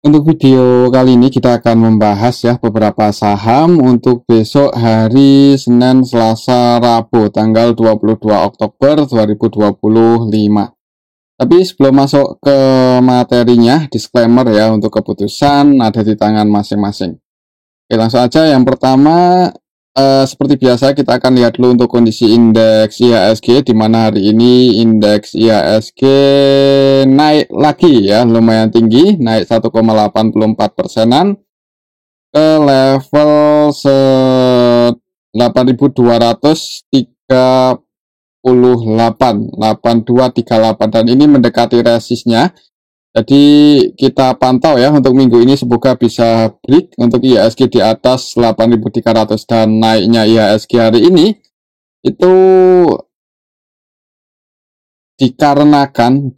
Untuk video kali ini kita akan membahas ya beberapa saham untuk besok hari Senin, Selasa, Rabu tanggal 22 Oktober 2025. Tapi sebelum masuk ke materinya, disclaimer ya untuk keputusan ada di tangan masing-masing. Oke, langsung aja. Yang pertama, seperti biasa kita akan lihat dulu untuk kondisi indeks IHSG, di mana hari ini indeks IHSG naik lagi ya, lumayan tinggi, naik 1,84%-an ke level 8.238, dan ini mendekati resistnya. Jadi kita pantau ya untuk minggu ini, semoga bisa break untuk IHSG di atas 8.300, dan naiknya IHSG hari ini itu dikarenakan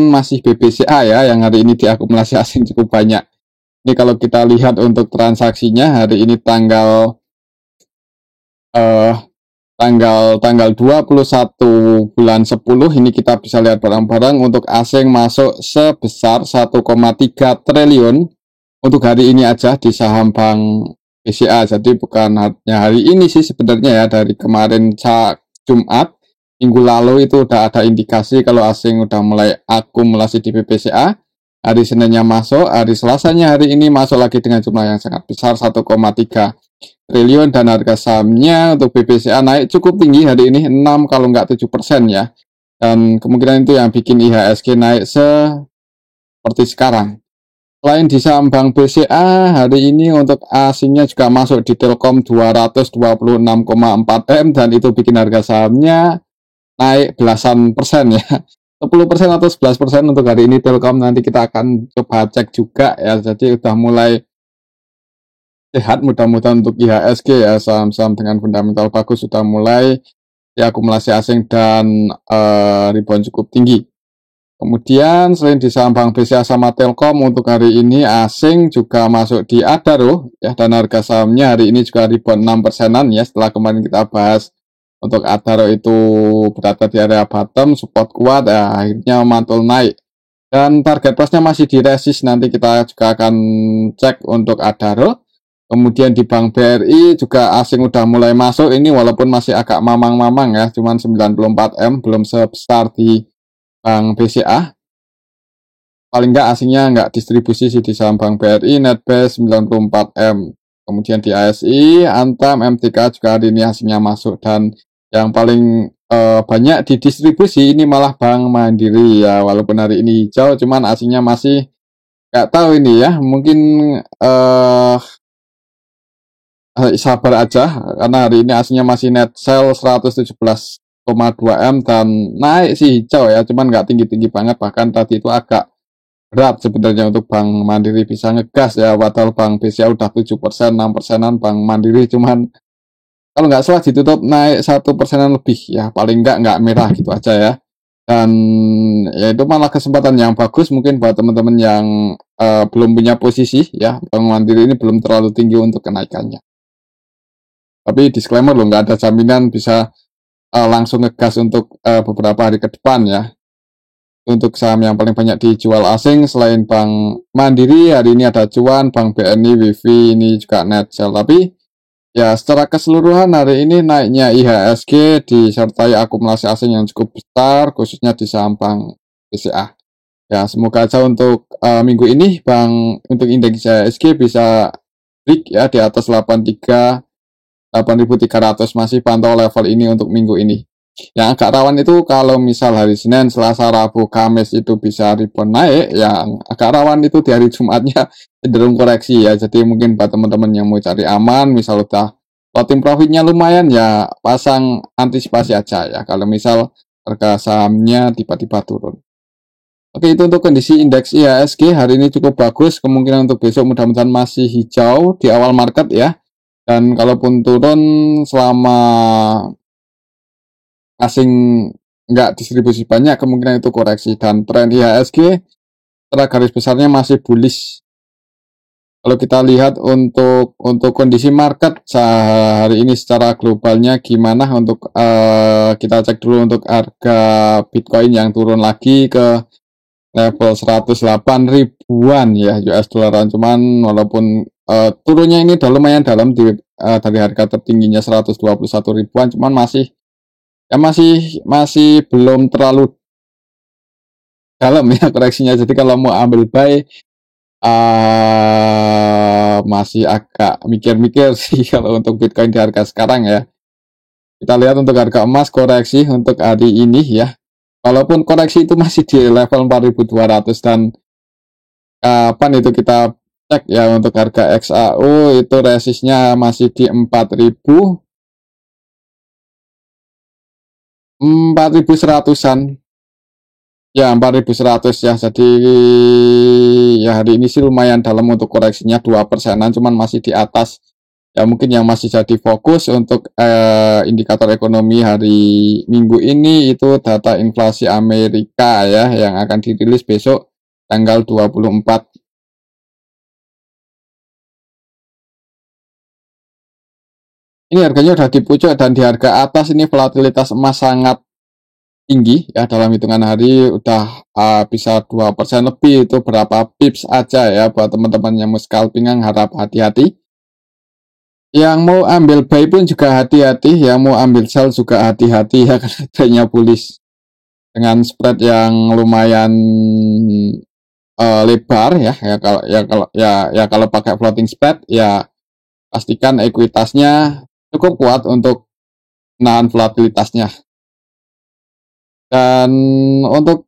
masih BBCA ya, yang hari ini diakumulasi asing cukup banyak. Ini kalau kita lihat untuk transaksinya hari ini tanggal 21 bulan 10 ini kita bisa lihat barang-barang untuk asing masuk sebesar 1,3 triliun untuk hari ini aja di saham Bank BCA. Jadi bukan hanya hari ini sih sebenarnya ya, dari kemarin Jumat minggu lalu itu udah ada indikasi kalau asing udah mulai akumulasi di BBCA. Hari Seninnya masuk, hari Selasanya hari ini masuk lagi dengan jumlah yang sangat besar 1,3 triliun, dan harga sahamnya untuk BBCA naik cukup tinggi hari ini, 6 kalau nggak 7% ya. Dan kemungkinan itu yang bikin IHSG naik seperti sekarang. Selain di saham Bank BCA, hari ini untuk asingnya juga masuk di Telkom 226,4 M, dan itu bikin harga sahamnya naik belasan persen ya. 10% atau 11% untuk hari ini Telkom, nanti kita akan coba cek juga ya. Jadi udah mulai sehat mudah-mudahan untuk IHSG ya, saham-saham dengan fundamental bagus sudah mulai diakumulasi asing dan rebound cukup tinggi. Kemudian selain di saham Bank BCA sama Telkom, untuk hari ini asing juga masuk di Adaro ya, dan harga sahamnya hari ini juga rebound 6%-an ya, setelah kemarin kita bahas untuk Adaro itu berada di area bottom, support kuat ya, akhirnya mantul naik. Dan target price-nya masih di resist, nanti kita juga akan cek untuk Adaro. Kemudian di Bank BRI juga asing udah mulai masuk ini, walaupun masih agak mamang-mamang ya, cuman 94 M, belum sebesar di Bank BCA. Paling nggak asingnya nggak distribusi sih di saham Bank BRI, Netbase 94 M. Kemudian di ASI, Antam, MTK juga hari ini asingnya masuk, dan yang paling banyak didistribusi ini malah Bank Mandiri ya, walaupun hari ini hijau, cuman asingnya masih nggak tahu ini ya, mungkin sabar aja, karena hari ini aslinya masih net sell 117,2 M, dan naik sih hijau ya, cuman nggak tinggi-tinggi banget, bahkan tadi itu agak berat sebenarnya untuk Bank Mandiri bisa ngegas ya, padahal Bank BCA udah 7%, 6%-an, Bank Mandiri cuman kalau nggak salah ditutup naik 1%-an lebih ya, paling nggak merah gitu aja ya. Dan ya itu malah kesempatan yang bagus mungkin buat teman-teman yang belum punya posisi ya, Bank Mandiri ini belum terlalu tinggi untuk kenaikannya. Tapi disclaimer loh, nggak ada jaminan bisa langsung ngegas untuk beberapa hari ke depan ya. Untuk saham yang paling banyak dijual asing selain Bank Mandiri, hari ini ada Cuan, Bank BNI, Wifi ini juga net sell. Tapi ya secara keseluruhan hari ini naiknya IHSG disertai akumulasi asing yang cukup besar, khususnya di saham Bank BCA. Ya semoga aja untuk minggu ini untuk indeks IHSG bisa break ya di atas 8.300, masih pantau level ini untuk minggu ini. Yang agak rawan itu kalau misal hari Senin, Selasa, Rabu, Kamis itu bisa rebound naik, yang agak rawan itu di hari Jumatnya cenderung koreksi ya. Jadi mungkin buat teman-teman yang mau cari aman, misal udah floating profitnya lumayan ya, pasang antisipasi aja ya kalau misal harga sahamnya tiba-tiba turun. Oke, itu untuk kondisi indeks IHSG hari ini cukup bagus, kemungkinan untuk besok mudah-mudahan masih hijau di awal market ya. Dan kalaupun turun selama asing nggak distribusi banyak, kemungkinan itu koreksi, dan tren IHSG secara garis besarnya masih bullish. Kalau kita lihat untuk kondisi market hari ini secara globalnya gimana, untuk kita cek dulu untuk harga Bitcoin yang turun lagi ke level 108 ribuan ya US dollaran, cuman walaupun turunnya ini udah lumayan dalam dari harga tertingginya 121 ribuan, cuman masih belum terlalu dalam ya koreksinya. Jadi kalau mau ambil buy masih agak mikir-mikir sih kalau untuk Bitcoin di harga sekarang ya. Kita lihat untuk harga emas koreksi untuk hari ini ya. Walaupun koreksi itu masih di level 4.200, dan kapan itu kita cek ya untuk harga XAU itu resistnya masih di 4.100-an. Ya, 4.100 ya. Jadi ya hari ini sih lumayan dalam untuk koreksinya 2%-an, cuman masih di atas. Ya mungkin yang masih jadi fokus untuk indikator ekonomi hari Minggu ini itu data inflasi Amerika ya yang akan dirilis besok tanggal 24. Ini harganya udah di pucuk dan di harga atas ini volatilitas emas sangat tinggi ya, dalam hitungan hari udah bisa 2% lebih, itu berapa pips aja ya buat teman-teman yang mau scalping harap hati-hati. Yang mau ambil buy pun juga hati-hati, yang mau ambil sell juga hati-hati ya karena trendnya bullish dengan spread yang lumayan lebar ya. Kalau pakai floating spread ya pastikan ekuitasnya cukup kuat untuk menahan volatilitasnya. Dan untuk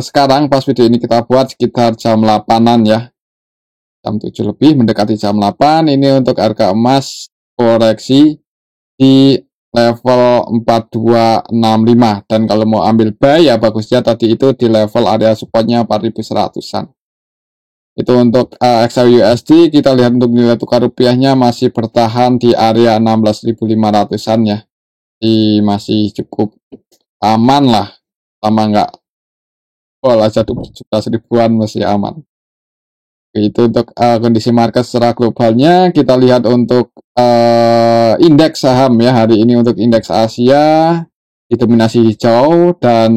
sekarang pas video ini kita buat sekitar jam 8-an ya, jam 7 lebih mendekati jam 8. Ini untuk harga emas koreksi di level 4265, dan kalau mau ambil buy ya bagusnya tadi itu di level area supportnya 4100-an. Itu untuk XAUUSD. Kita lihat untuk nilai tukar rupiahnya masih bertahan di area 16.500-an ya. Jadi masih cukup aman lah, sama nggak aja 17 ribuan masih aman. Itu untuk kondisi market secara globalnya. Kita lihat untuk indeks saham ya hari ini. Untuk indeks Asia didominasi hijau, dan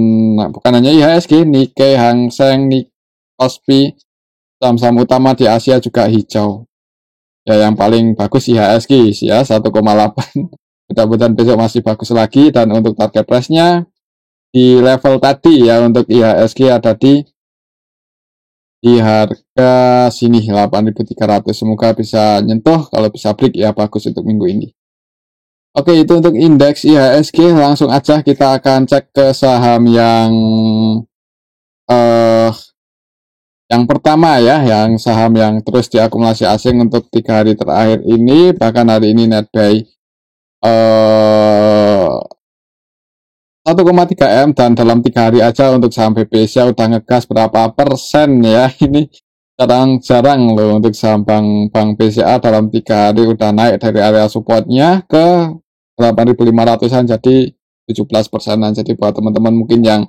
bukan hanya IHSG, Nikkei, Hang Seng, Kospi, saham-saham utama di Asia juga hijau. Ya yang paling bagus IHSG ya 1,8. Mudah-mudahan besok masih bagus lagi. Dan untuk target price-nya di level tadi ya, untuk IHSG ada di harga sini 8.300. Semoga bisa nyentuh, kalau bisa break ya bagus untuk minggu ini. Oke, itu untuk indeks IHSG. Langsung aja kita akan cek ke saham yang pertama ya, yang saham yang terus diakumulasi asing untuk 3 hari terakhir ini, bahkan hari ini net buy 1,3 M, dan dalam 3 hari aja untuk saham BPSA udah ngegas berapa persen ya. Ini jarang-jarang loh untuk saham Bank BCA dalam 3 hari udah naik dari area supportnya ke 8.500-an, jadi 17%-an. Jadi buat teman-teman mungkin yang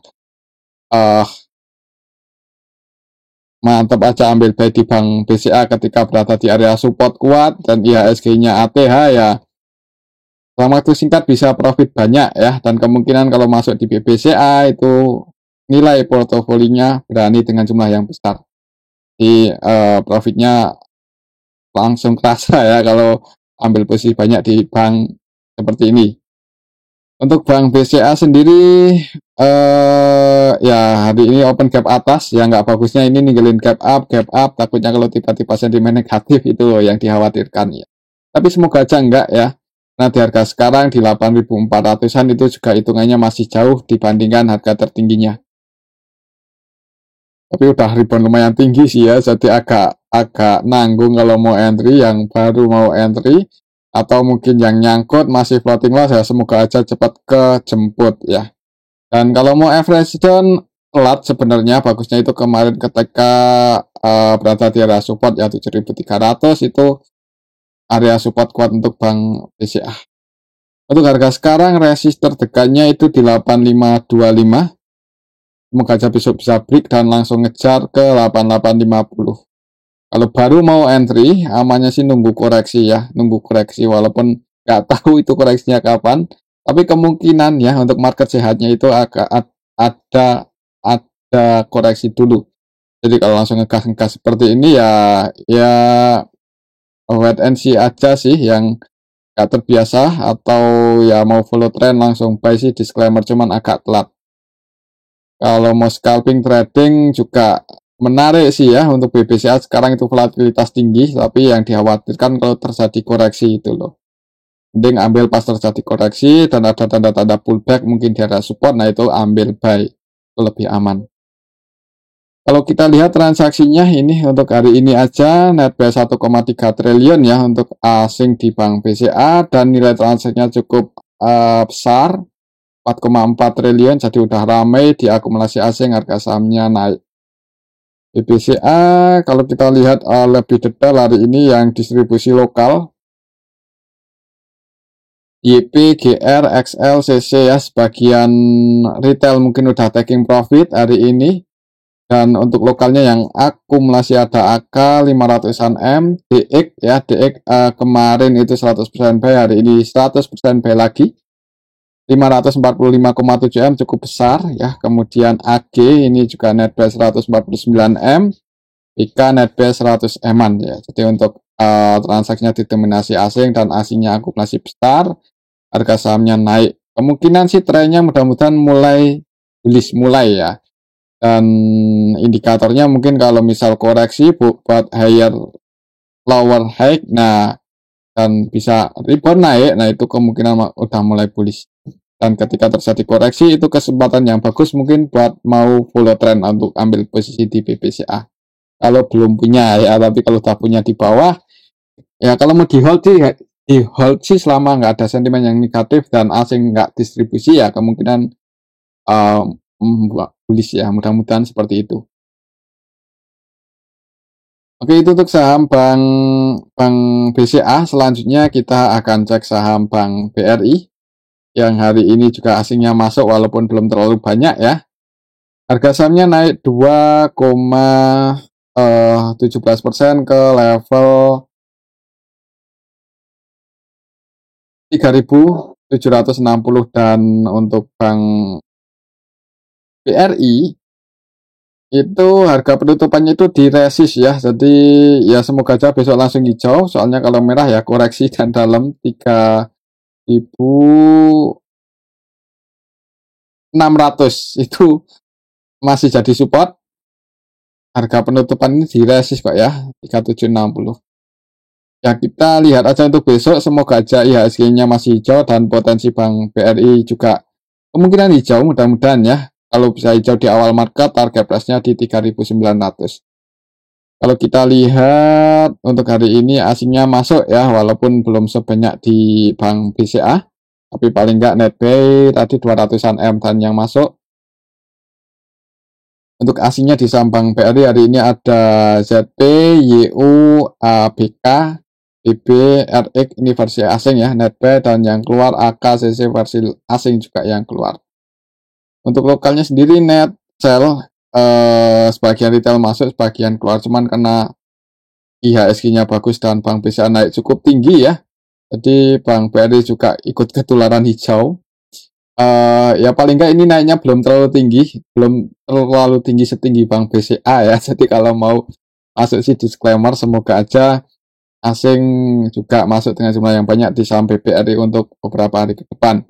mantap aja ambil buy di Bank BCA ketika berada di area support kuat dan IHSG-nya ATH ya, dalam waktu singkat bisa profit banyak ya. Dan kemungkinan kalau masuk di BBCA itu nilai portofolinya berani dengan jumlah yang besar, di profitnya langsung kerasa ya kalau ambil posisi banyak di bank seperti ini. Untuk Bank BCA sendiri ya hari ini open gap atas ya, nggak bagusnya ini ninggalin gap up, takutnya kalau tiba-tiba sentimen negatif itu yang dikhawatirkan ya. Tapi semoga aja enggak ya. Nah di harga sekarang di 8.400-an itu juga hitungannya masih jauh dibandingkan harga tertingginya. Tapi udah rebound lumayan tinggi sih ya, jadi agak nanggung kalau mau entry, yang baru mau entry atau mungkin yang nyangkut masih floating loss ya, semoga aja cepat kejemput ya. Dan kalau mau average down telat sebenarnya, bagusnya itu kemarin ketika berada di area support ya 7.300, itu area support kuat untuk Bank BCA. Untuk harga sekarang resist terdekatnya itu di 8525. Semoga aja besok bisa break dan langsung ngejar ke 8850. Kalau baru mau entry, amannya sih nunggu koreksi ya, walaupun nggak tahu itu koreksinya kapan, tapi kemungkinan ya untuk market sehatnya itu agak ada ada koreksi dulu. Jadi kalau langsung ngegas seperti ini ya wait and see aja sih, yang nggak terbiasa atau ya mau follow trend langsung buy sih disclaimer, cuman agak telat. Kalau mau scalping trading juga menarik sih ya untuk BBCA sekarang, itu volatilitas tinggi, tapi yang dikhawatirkan kalau terjadi koreksi itu loh. Mending ambil pas terjadi koreksi dan ada tanda-tanda pullback mungkin di area support, nah itu ambil buy, itu lebih aman. Kalau kita lihat transaksinya ini untuk hari ini aja net buy 1,3 triliun ya untuk asing di Bank BCA, dan nilai transaksinya cukup besar 4,4 triliun, jadi udah ramai di akumulasi asing, harga sahamnya naik. BBCA kalau kita lihat lebih detail hari ini yang distribusi lokal, YP, GR, XL, CC ya, sebagian retail mungkin udah taking profit hari ini. Dan untuk lokalnya yang akumulasi ada AK 500-an M, DX ya, DX kemarin itu 100% buy, hari ini 100% buy lagi. 545,7 M cukup besar ya. Kemudian AG ini juga net buy 149 M, IK net buy 100 M-an ya. Jadi untuk transaksinya didominasi asing dan asingnya akumulasi besar, harga sahamnya naik. Kemungkinan sih trennya mudah-mudahan mulai bullish mulai ya. Dan indikatornya mungkin kalau misal koreksi buat higher lower high, nah dan bisa rebound naik, nah itu kemungkinan udah mulai bullish. Dan ketika terjadi koreksi itu kesempatan yang bagus mungkin buat mau follow trend untuk ambil posisi di BBCA. Kalau belum punya ya, tapi kalau udah punya di bawah ya, kalau mau di hold sih selama nggak ada sentimen yang negatif dan asing nggak distribusi ya, kemungkinan bullish ya, mudah-mudahan seperti itu. Oke, itu untuk saham Bank BCA. Selanjutnya kita akan cek saham Bank BRI yang hari ini juga asingnya masuk walaupun belum terlalu banyak ya. Harga sahamnya naik 2,17% ke level 3.760, dan untuk Bank BRI itu harga penutupannya itu di resist ya, jadi ya semoga aja besok langsung hijau, soalnya kalau merah ya koreksi dan dalam 3.600 itu masih jadi support. Harga penutupan ini di resist kok ya, 3760 ya. Kita lihat aja untuk besok, semoga aja IHSG-nya masih hijau dan potensi Bank BRI juga kemungkinan hijau, mudah-mudahan ya. Kalau bisa hijau di awal market, target price-nya di 3.900. Kalau kita lihat untuk hari ini asingnya masuk ya, walaupun belum sebanyak di Bank BCA, tapi paling nggak net buy tadi 200-an M dan yang masuk. Untuk asingnya di saham Bank BRI hari ini ada ZP, YU, ABK, BB, RX, ini versi asing ya, net buy, dan yang keluar AKCC versi asing juga yang keluar. Untuk lokalnya sendiri net sell, sebagian retail masuk, sebagian keluar, cuman karena IHSG-nya bagus dan Bank BCA naik cukup tinggi ya, jadi Bank BRI juga ikut ketularan hijau. Ya paling nggak ini naiknya belum terlalu tinggi setinggi Bank BCA ya. Jadi kalau mau masuk sih disclaimer, semoga aja asing juga masuk dengan jumlah yang banyak di saham BBRI untuk beberapa hari ke depan.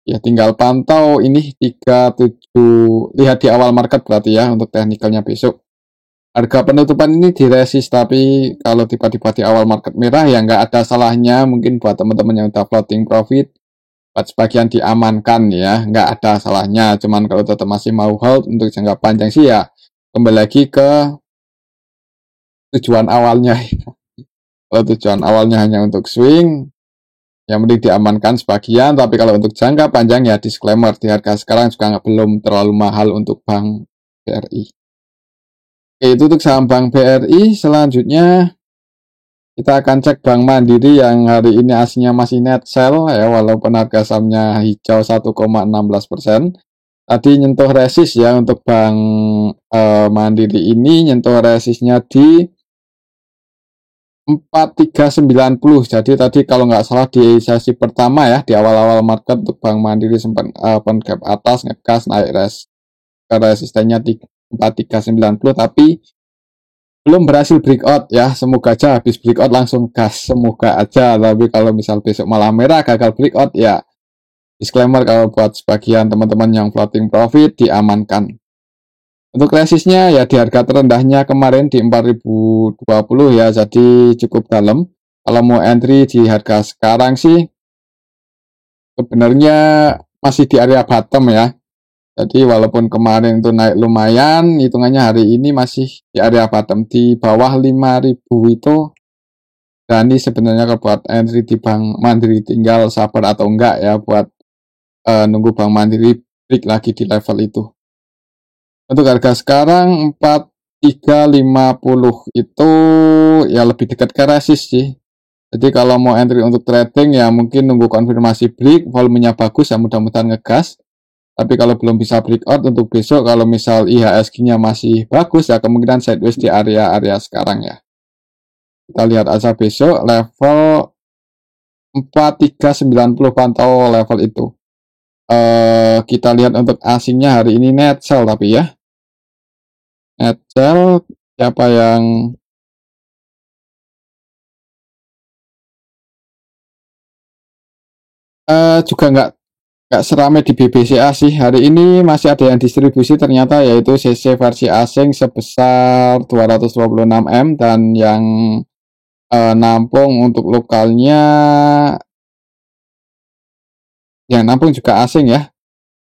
Ya tinggal pantau ini 37, lihat di awal market berarti ya untuk teknikalnya besok. Harga penutupan ini di resist, tapi kalau tiba-tiba di awal market merah ya nggak ada salahnya mungkin buat teman-teman yang udah floating profit, sebagian diamankan ya, nggak ada salahnya. Cuman kalau tetap masih mau hold untuk jangka panjang sih ya kembali lagi ke tujuan awalnya. Kalau tujuan awalnya hanya untuk swing, yang mending diamankan sebagian, tapi kalau untuk jangka panjang ya disclaimer, di harga sekarang juga belum terlalu mahal untuk Bank BRI. Oke, itu untuk saham Bank BRI. Selanjutnya kita akan cek Bank Mandiri yang hari ini aslinya masih net sell ya, walaupun harga sahamnya hijau 1,16%. Tadi nyentuh resist ya untuk Bank Mandiri ini, nyentuh resistnya di 4390. Jadi tadi kalau nggak salah di sesi pertama ya, di awal-awal market untuk Bank Mandiri sempat open gap atas, ngegas naik resistennya 4390, tapi belum berhasil breakout ya. Semoga aja habis breakout langsung gas, semoga aja. Tapi kalau misal besok malam merah gagal breakout ya, disclaimer kalau buat sebagian teman-teman yang floating profit diamankan. Untuk resistnya ya di harga terendahnya kemarin di 4020 ya, jadi cukup dalam. Kalau mau entry di harga sekarang sih sebenarnya masih di area bottom ya. Jadi walaupun kemarin itu naik lumayan, hitungannya hari ini masih di area bottom. Di bawah 5000 itu berani sebenarnya kalau buat entry di Bank Mandiri, tinggal sabar atau enggak ya buat nunggu Bank Mandiri break lagi di level itu. Untuk harga sekarang 4350 itu ya lebih dekat ke resist sih. Jadi kalau mau entry untuk trading ya mungkin nunggu konfirmasi break, volumenya bagus ya mudah-mudahan ngegas. Tapi kalau belum bisa breakout untuk besok, kalau misal IHSG-nya masih bagus ya kemungkinan sideways di area-area sekarang ya. Kita lihat aja besok level 4390 pantau level itu. Kita lihat untuk asingnya hari ini net sell tapi ya. Net sell siapa yang juga nggak seramai di BBCA sih. Hari ini masih ada yang distribusi ternyata, yaitu CC versi asing sebesar 226M, dan yang nampung untuk lokalnya yang nampung juga asing ya,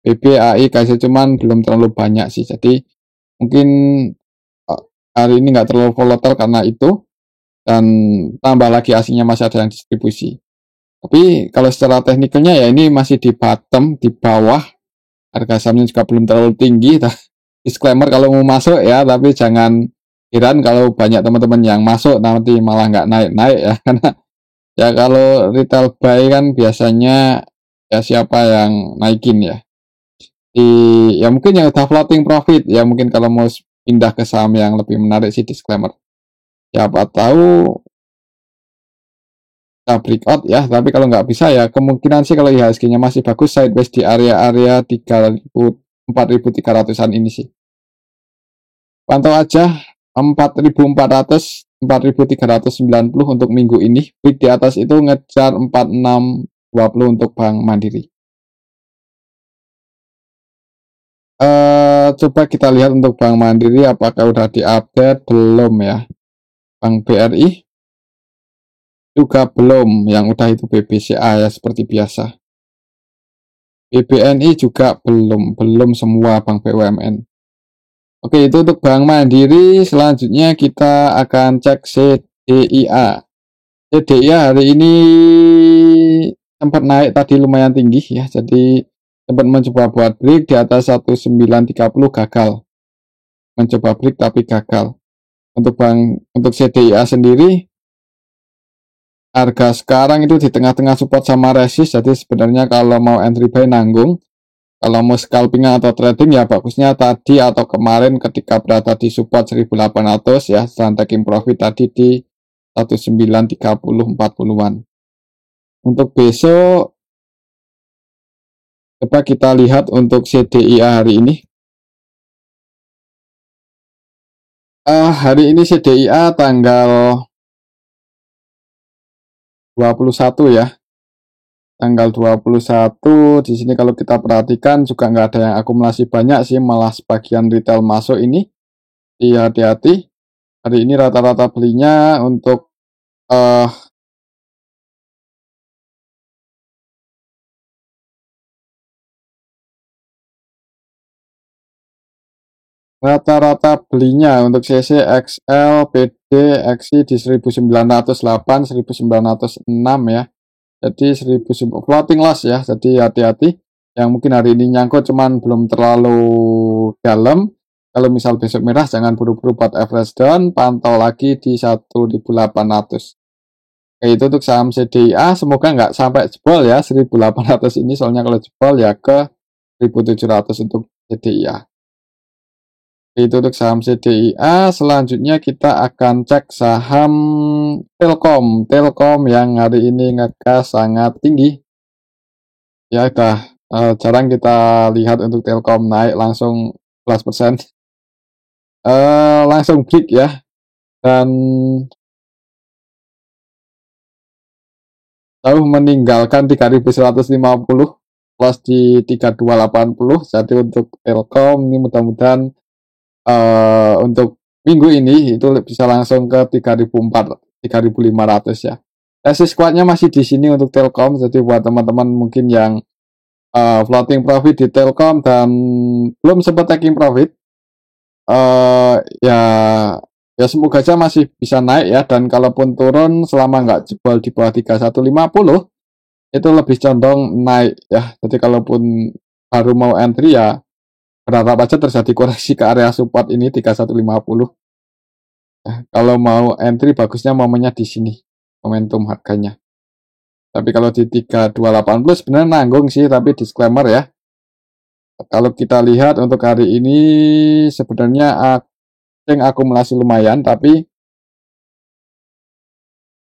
BB, AI, KC, cuman belum terlalu banyak sih. Jadi mungkin hari ini nggak terlalu volatile karena itu, dan tambah lagi asingnya masih ada yang distribusi. Tapi kalau secara teknikalnya ya ini masih di bottom, di bawah. Harga sahamnya juga belum terlalu tinggi. Disclaimer kalau mau masuk ya, tapi jangan heran kalau banyak teman-teman yang masuk nanti malah nggak naik-naik ya. Karena ya kalau retail buy kan biasanya ya siapa yang naikin ya. Ya mungkin yang udah floating profit ya, mungkin kalau mau pindah ke saham yang lebih menarik sih disclaimer. Siapa tahu kita breakout ya, tapi kalau nggak bisa ya kemungkinan sih kalau IHSG-nya masih bagus sideways di area-area 4.300-an ini sih. Pantau aja 4.400, 4.390 untuk minggu ini. Break di atas itu ngejar 4620 untuk Bank Mandiri. Coba kita lihat untuk Bank Mandiri apakah udah diupdate, belum ya. Bank BRI juga belum, yang udah itu BBCA ya seperti biasa. BBNI juga belum semua bank BUMN. Oke, itu untuk Bank Mandiri. Selanjutnya kita akan cek CDIA. CDIA hari ini sempat naik tadi lumayan tinggi ya, jadi sempat mencoba buat break di atas 1930, gagal. Mencoba break tapi gagal. Untuk CDIA sendiri harga sekarang itu di tengah-tengah support sama resist, jadi sebenarnya kalau mau entry buy nanggung. Kalau mau scalping atau trading ya bagusnya tadi atau kemarin ketika berada di support 1800 ya, dan taking profit tadi di 1930-40-an. Untuk besok coba kita lihat untuk CDIA hari ini. Hari ini CDIA tanggal 21 ya. Tanggal 21 di sini kalau kita perhatikan juga nggak ada yang akumulasi banyak sih, malah sebagian retail masuk ini. Hati-hati. Hari ini rata-rata belinya untuk rata-rata belinya untuk CC, XL, PD, XI di 1908, 1906 ya. Jadi 1000 floating loss ya. Jadi hati-hati. Yang mungkin hari ini nyangkut cuman belum terlalu dalam. Kalau misal besok merah jangan buru-buru buat average down, pantau lagi di 1800. Itu untuk saham CDIA, semoga nggak sampai jebol ya 1800 ini, soalnya kalau jebol ya ke 1700 untuk CDIA. Itu untuk saham CDIA. Selanjutnya kita akan cek saham Telkom yang hari ini ngegas sangat tinggi ya. Jarang kita lihat untuk Telkom naik langsung 11%. langsung break ya, dan jauh meninggalkan 3.150 plus di 3.280. Jadi untuk Telkom ini mudah-mudahan untuk minggu ini itu bisa langsung ke 3.400, 3.500 ya. Resist kuatnya masih di sini untuk Telkom. Jadi buat teman-teman mungkin yang floating profit di Telkom dan belum sempat taking profit, ya semoga aja masih bisa naik ya, dan kalaupun turun selama nggak jebol di bawah 3150 itu lebih condong naik ya. Jadi kalaupun baru mau entry ya berharap aja terjadi koreksi ke area support ini 3150. Kalau mau entry bagusnya momennya di sini, momentum harganya. Tapi kalau di 3280 sebenarnya nanggung sih, tapi disclaimer ya. Kalau kita lihat untuk hari ini sebenarnya akumulasi lumayan, tapi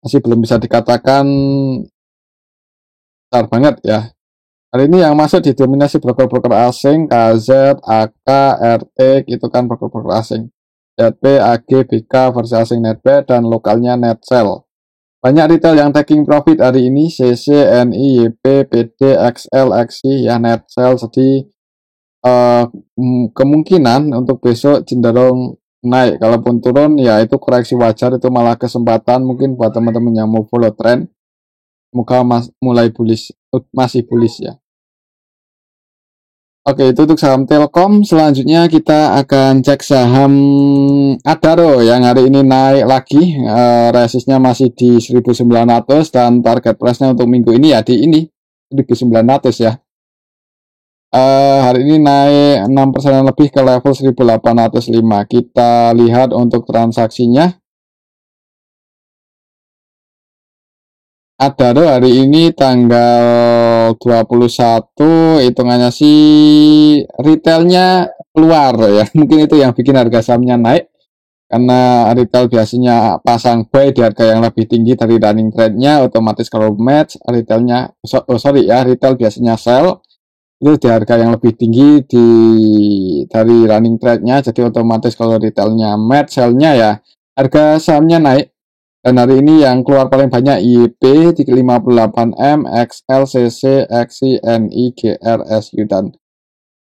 masih belum bisa dikatakan besar banget ya. Hari ini yang masuk didominasi broker-broker asing, KZ, AK, RT, itu kan broker-broker asing. ZP, AG, BK, versi asing Netbet, dan lokalnya Netsell. Banyak retail yang taking profit hari ini, CC, NI, YP, PD, XL, XI, ya Netsell. Jadi kemungkinan untuk besok cenderung naik. Kalaupun turun ya itu koreksi wajar, itu malah kesempatan mungkin buat teman-teman yang mau follow trend. Semoga mulai bullish, masih bullish ya. Oke, itu untuk saham Telkom. Selanjutnya kita akan cek saham Adaro yang hari ini naik lagi. Resistnya masih di 1.900 dan target price-nya untuk minggu ini ya di ini 1.900 ya. Hari ini naik 6% lebih ke level 1.805. Kita lihat untuk transaksinya. Adaro hari ini tanggal 21, hitungannya sih retailnya keluar ya. Mungkin itu yang bikin harga sahamnya naik, karena retail biasanya pasang buy di harga yang lebih tinggi dari running trade-nya, otomatis kalau match retailnya, retail biasanya sell itu di harga yang lebih tinggi dari running trade-nya, jadi otomatis kalau retailnya match, sell-nya ya harga sahamnya naik. Dan hari ini yang keluar paling banyak YP 58M, XL, CC, XI, NI, GR, SU, dan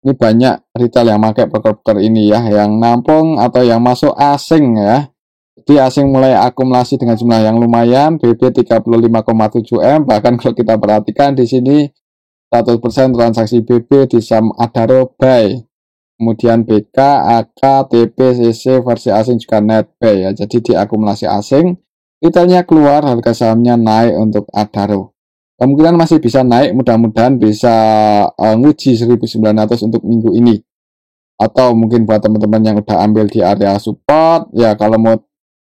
ini banyak retail yang pakai broker-broker ini ya, yang nampung atau yang masuk asing ya. Jadi asing mulai akumulasi dengan jumlah yang lumayan, BB 35,7M, bahkan kalau kita perhatikan di sini 100% transaksi BB di saham Adaro buy. Kemudian BK, AK, TP, CC versi asing juga net buy ya. Jadi diakumulasi asing. Retailnya keluar, harga sahamnya naik untuk Adaro. Kemungkinan masih bisa naik, mudah-mudahan bisa nguji 1.900 untuk minggu ini. Atau mungkin buat teman-teman yang udah ambil di area support, ya kalau mau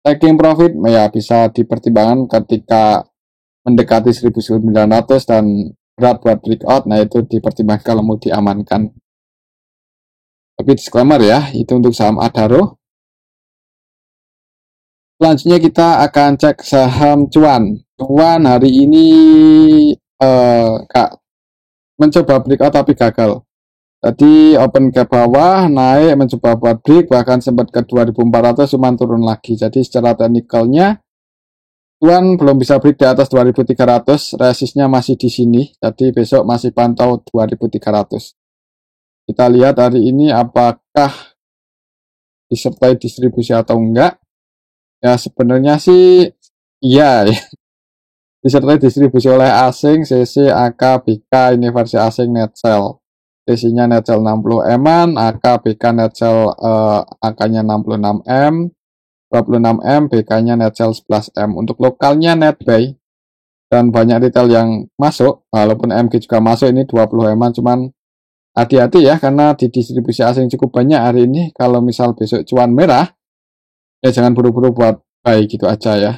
taking profit, ya bisa dipertimbangkan ketika mendekati 1.900 dan berat buat breakout, nah itu dipertimbangkan kalau mau diamankan. Tapi disclaimer ya, itu untuk saham Adaro. Selanjutnya kita akan cek saham Cuan. Cuan hari ini mencoba breakout tapi gagal. Tadi open ke bawah, naik mencoba buat break, bahkan sempat ke 2.400 cuman turun lagi. Jadi secara teknikalnya Cuan belum bisa break di atas 2.300, resistnya masih di sini. Jadi besok masih pantau 2.300. Kita lihat hari ini apakah disertai distribusi atau enggak. Ya sebenarnya sih iya ya. Disertai distribusi oleh asing, CC, AK, BK, ini versi asing Netsell. CC-nya Netsell 60M-an, AK, BK Netsell AK-nya 66M, 26M, BK-nya Netsell 11M. Untuk lokalnya Netbuy dan banyak retail yang masuk, walaupun MG juga masuk, ini 20M-an, cuman hati-hati ya, karena di distribusi asing cukup banyak hari ini. Kalau misal besok cuan merah, ya jangan buru-buru buat buy gitu aja ya.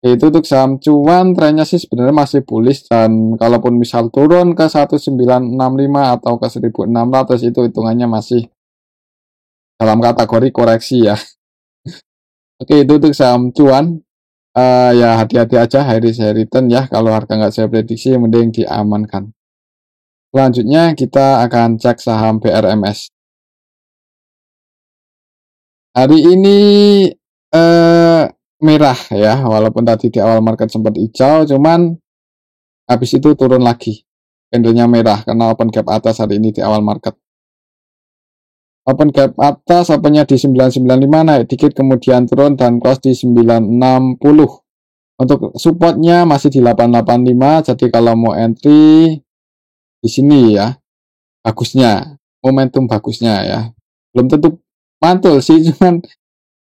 Itu untuk saham Cuan, trennya sih sebenarnya masih bullish, dan kalaupun misal turun ke 1965 atau ke 1600 itu hitungannya masih dalam kategori koreksi ya. Oke, itu untuk saham Cuan. Ya hati-hati aja high risk high return ya, kalau harga nggak saya prediksi mending diamankan. Selanjutnya kita akan cek saham BRMS. Hari ini merah ya, walaupun tadi di awal market sempat hijau, cuman habis itu turun lagi. Candlenya merah karena open gap atas hari ini di awal market. Open gap atas, opennya di 995, naik dikit kemudian turun dan close di 960. Untuk supportnya masih di 885, jadi kalau mau entry di sini ya, bagusnya, momentum bagusnya ya. Belum tentu mantul sih, cuman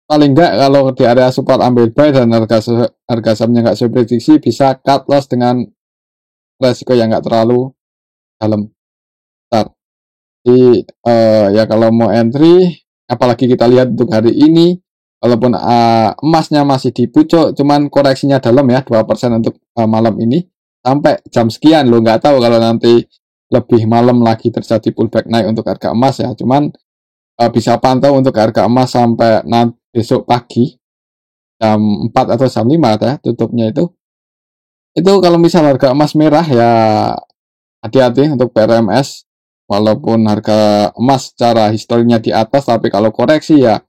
paling enggak kalau di area support ambil buy dan harga sahamnya nggak sesuai prediksi, bisa cut loss dengan resiko yang nggak terlalu dalam. Jadi ya kalau mau entry, apalagi kita lihat untuk hari ini, walaupun emasnya masih di pucuk, cuman koreksinya dalam ya 2% untuk malam ini sampai jam sekian loh, nggak tahu kalau nanti lebih malam lagi terjadi pullback naik untuk harga emas ya. Cuman bisa pantau untuk harga emas sampai besok pagi jam 4 atau jam 5 ya tutupnya itu. Itu kalau misal harga emas merah ya hati-hati untuk PRMS. Walaupun harga emas secara historinya di atas, tapi kalau koreksi ya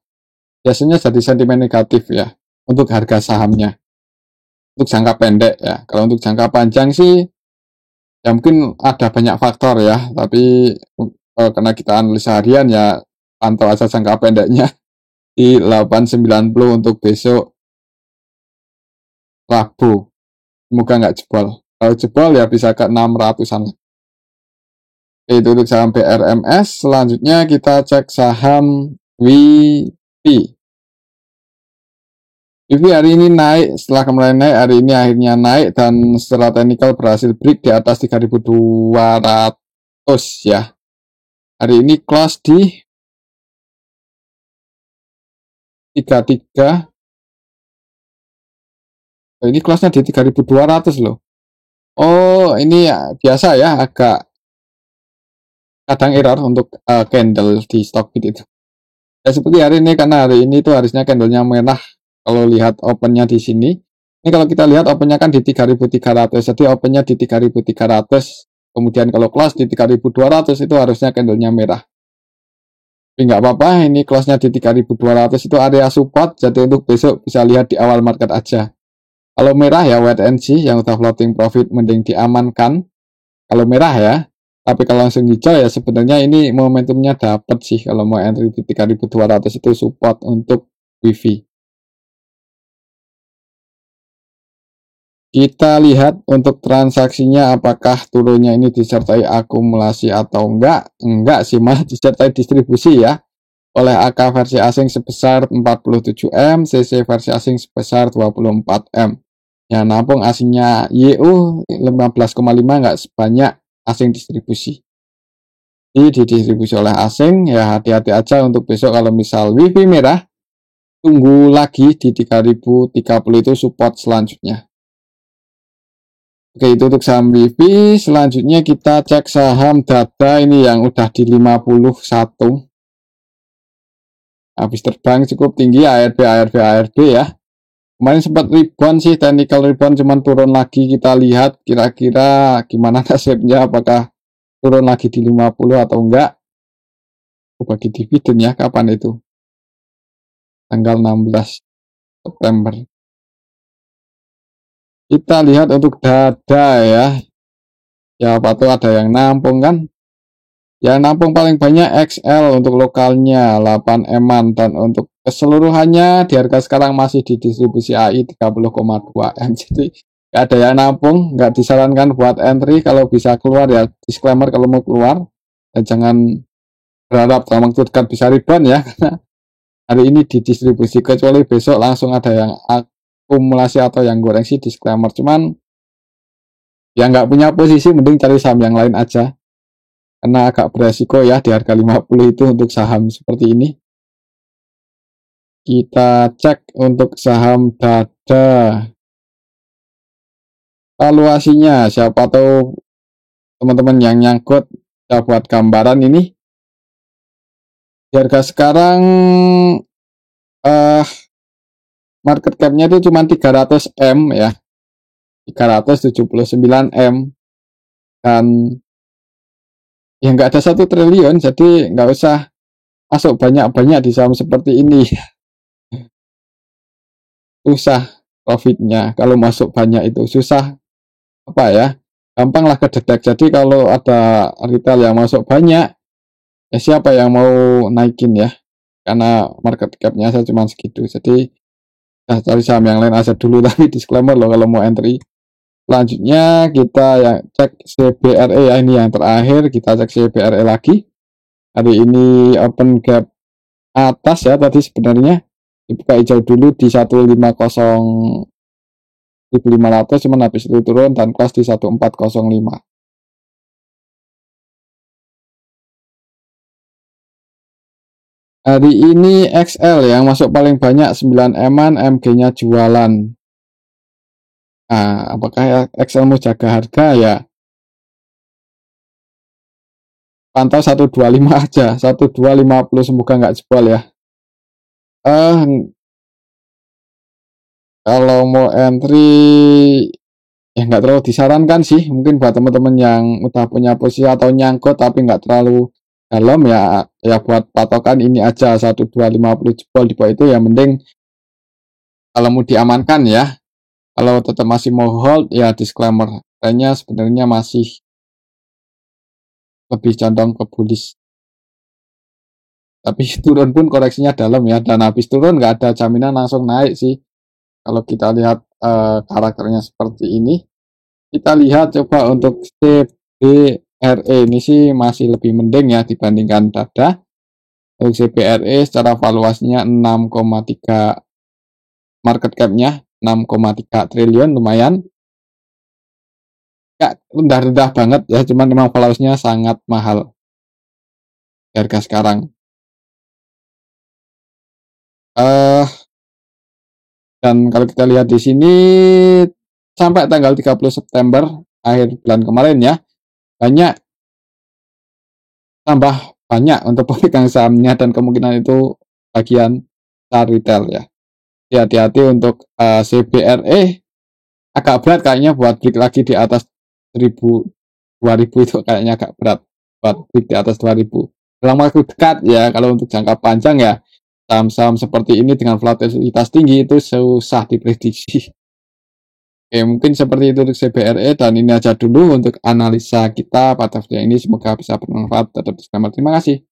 biasanya jadi sentimen negatif ya untuk harga sahamnya. Untuk jangka pendek ya. Kalau untuk jangka panjang sih ya mungkin ada banyak faktor ya, tapi karena kita analisa harian ya pantau aja jangka pendeknya di 890 untuk besok Rabu. Semoga nggak jebol. Kalau jebol ya bisa ke 600-an. Itu untuk saham BRMS. Selanjutnya kita cek saham WIFI. WIFI hari ini naik, setelah kemarin naik, hari ini akhirnya naik dan secara teknikal berhasil break di atas 3.200 ya. Hari ini close di 33. Ini close-nya di 3.200 loh. Oh, ini ya biasa ya, agak kadang error untuk candle di Stockbit itu. Ya seperti hari ini, karena hari ini tuh harusnya candlenya merah. Kalau lihat opennya di sini, ini kalau kita lihat opennya kan di 3.300, jadi opennya di 3.300, kemudian kalau close di 3.200 itu harusnya candlenya merah. Tapi nggak apa-apa, ini close-nya di 3.200 itu area support, jadi untuk besok bisa lihat di awal market aja. Kalau merah ya wait and see, yang udah floating profit mending diamankan. Kalau merah ya, tapi kalau langsung hijau ya sebenarnya ini momentumnya dapat sih kalau mau entry di 3.200 itu support untuk WIFI. Kita lihat untuk transaksinya apakah turunnya ini disertai akumulasi atau enggak. Enggak sih, malah disertai distribusi ya. Oleh AK versi asing sebesar 47M, CC versi asing sebesar 24M. Ya, nampung asingnya YU 15,5 enggak sebanyak asing distribusi. Jadi didistribusi oleh asing, ya hati-hati aja untuk besok kalau misal WIFI merah, tunggu lagi di 3030 itu support selanjutnya. Oke, itu untuk saham WIFI. Selanjutnya kita cek saham Dada ini yang udah di 51. Habis terbang cukup tinggi ARB ya. Kemarin sempat rebound sih, technical rebound, cuman turun lagi. Kita lihat kira-kira gimana nasibnya, apakah turun lagi di 50 atau enggak. Bagi dividen ya, kapan itu? Tanggal 16 September. Kita lihat untuk Dada ya. Ya, apa tuh ada yang nampung kan? Yang nampung paling banyak XL untuk lokalnya 8M-an, dan untuk keseluruhannya di harga sekarang masih di distribusi AI 30,2M. Jadi nggak ada yang nampung, nggak disarankan buat entry. Kalau bisa keluar ya disclaimer kalau mau keluar, dan jangan berharap dalam waktu dekat bisa rebound ya, karena hari ini didistribusi, kecuali besok langsung ada yang akumulasi atau yang goreng sih disclaimer. Cuman yang nggak punya posisi mending cari saham yang lain aja, karena agak beresiko ya di harga 50 itu untuk saham seperti ini. Kita cek untuk saham Dada. Valuasinya, siapa tahu teman-teman yang nyangkut ya buat gambaran ini. Di harga sekarang market cap-nya itu cuma 300M ya. 379M. Dan ya nggak ada 1 triliun, jadi nggak usah masuk banyak-banyak di saham seperti ini. Susah profitnya kalau masuk banyak itu, susah apa ya, gampang lah kedetek. Jadi kalau ada retail yang masuk banyak, ya siapa yang mau naikin ya, karena market cap-nya saya cuma segitu. Jadi cari saham yang lain aja dulu. Tapi disclaimer loh kalau mau entry. Selanjutnya kita yang cek CBRE ya, ini yang terakhir. Kita cek CBRE lagi. Hari ini open gap atas ya, tadi sebenarnya dibuka hijau dulu di 150.500, cuman habis itu turun dan close di 1405. Hari ini XL yang masuk paling banyak 9 eman, MG-nya jualan. Nah, apakah XL mau jaga harga ya? Pantau 125 aja, 1250, semoga nggak jebol ya. Kalau mau entry ya nggak terlalu disarankan sih, mungkin buat teman-teman yang udah punya posisi atau nyangkut tapi nggak terlalu dalam ya buat patokan ini aja 1250 jebol di bawah itu ya mending kalau mau diamankan ya. Kalau tetap masih mau hold ya disclaimer, kayaknya sebenarnya masih lebih condong ke bullish. Tapi turun pun koreksinya dalam ya, dan habis turun nggak ada jaminan langsung naik sih. Kalau kita lihat karakternya seperti ini, kita lihat coba untuk CBRE ini sih masih lebih mending ya dibandingkan dada. Untuk CBRE secara valuasinya 6,3, market cap-nya 6,3 triliun, lumayan. Gak rendah-rendah banget ya, cuman memang valuasinya sangat mahal harga sekarang. Dan kalau kita lihat di sini sampai tanggal 30 September akhir bulan kemarin ya, tambah banyak untuk pemegang sahamnya, dan kemungkinan itu bagian retail ya. Hati-hati untuk CBRE, agak berat kayaknya buat break lagi di atas 1000, 2000 itu kayaknya agak berat buat break di atas 2000 dalam waktu dekat ya. Kalau untuk jangka panjang ya saham-saham seperti ini dengan volatilitas tinggi itu susah diprediksi. Oke, mungkin seperti itu untuk CBRE, dan ini aja dulu untuk analisa kita pada video ini. Semoga bisa bermanfaat. Terima kasih.